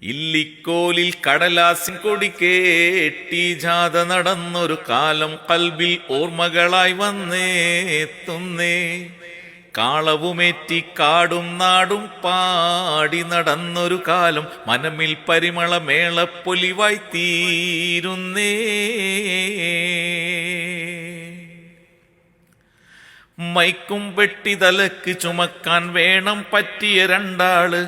ഇല്ലിക്കോലിൽ കടലാസിൻ കൊടി കേട്ടി ജാഥ നടന്നൊരു കാലം കൽബിൽ ഓർമ്മകളായി വന്നേത്തുന്നേ. കാളവുമേറ്റി കാടും നാടും പാടി നടന്നൊരു കാലം മനമിൽ പരിമള മേളപ്പൊലിവായി തീരുന്നേ. മൈക്കും വെട്ടി തലക്ക് ചുമക്കാൻ വേണം പറ്റിയ രണ്ടാള്,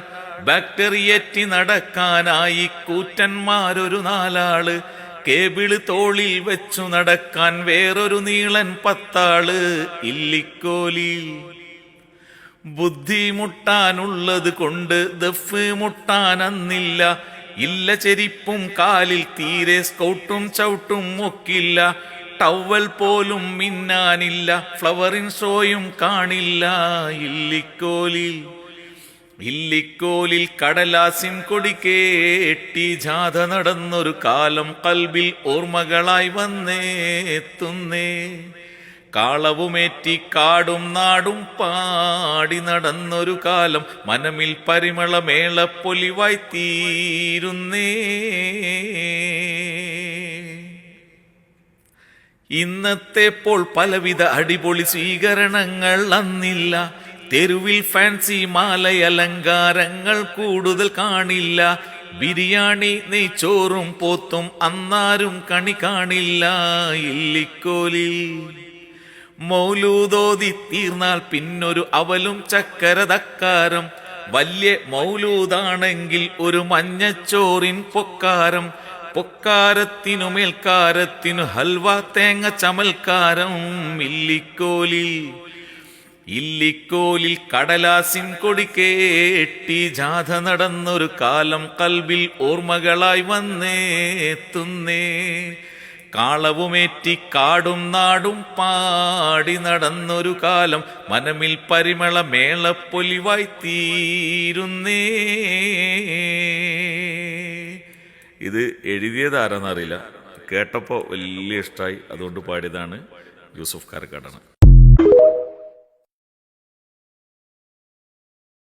ബാക്ടറിയേറ്റി നടക്കാനായി കൂറ്റന്മാരൊരു നാലാള്, കേബിള് തോളിൽ വെച്ചു നടക്കാൻ വേറൊരു നീളൻ 10 ആള്. ഇല്ലിക്കോലിൽ ബുദ്ധിമുട്ടാനുള്ളത് കൊണ്ട് ദഫ് മുട്ടാനന്നില്ല. ഇല്ല ചെരിപ്പും കാലിൽ തീരെ സ്കൗട്ടും ചവിട്ടും ഒക്കില്ല. ടവൽ പോലും മിന്നാനില്ല, ഫ്ലവറിൻ ഷോയും കാണില്ല. ഇല്ലിക്കോലിൽ കടലാസിൻ കൊടി കേട്ടി ജാഥ നടന്നൊരു കാലം കൽബിൽ ഓർമ്മകളായി വന്നേത്തുന്നേ. കാളവുമേറ്റി കാടും നാടും പാടി നടന്നൊരു കാലം മനമിൽ പരിമള മേളപ്പൊലിവായി തീരുന്നേ. ഇന്നത്തെ പോൾ പലവിധ അടിപൊളി സ്വീകരണങ്ങൾ അന്നില്ല. തെരുവിൽ ഫാൻസി മാലയലങ്കാരങ്ങൾ കൂടുതൽ കാണില്ല. ബിരിയാണി നെയ്ച്ചോറും പോത്തും അന്നാരും കണി കാണില്ല. ഇല്ലിക്കോലിൽ മൗലൂദോതി തീർന്നാൽ പിന്നൊരു അവലും ചക്കര തക്കാരം. വലിയ മൗലൂദാണെങ്കിൽ ഒരു മഞ്ഞച്ചോറിൻ പൊക്കാരം. പൊക്കാരത്തിനു മേൽക്കാരത്തിനു ഹൽവ തേങ്ങ ചമൽക്കാരം. ഇല്ലിക്കോലിൽ കടലാസിൻ കൊടി കേട്ടി ജാഥ നടന്നൊരു കാലം കൽബിൽ ഓർമ്മകളായി വന്നേത്തുന്നേ. കാളവുമേറ്റി കാടും നാടും പാടി നടന്നൊരു കാലം മനമിൽ പരിമള മേളപ്പൊലിവായി തീരുന്നേ. ഇത് എഴുതിയത് ആരാന്നറിയില്ല, കേട്ടപ്പോൾ വലിയ ഇഷ്ടമായി, അതുകൊണ്ട് പാടിയതാണ്. യൂസുഫ് കാരക്കാടാണ്.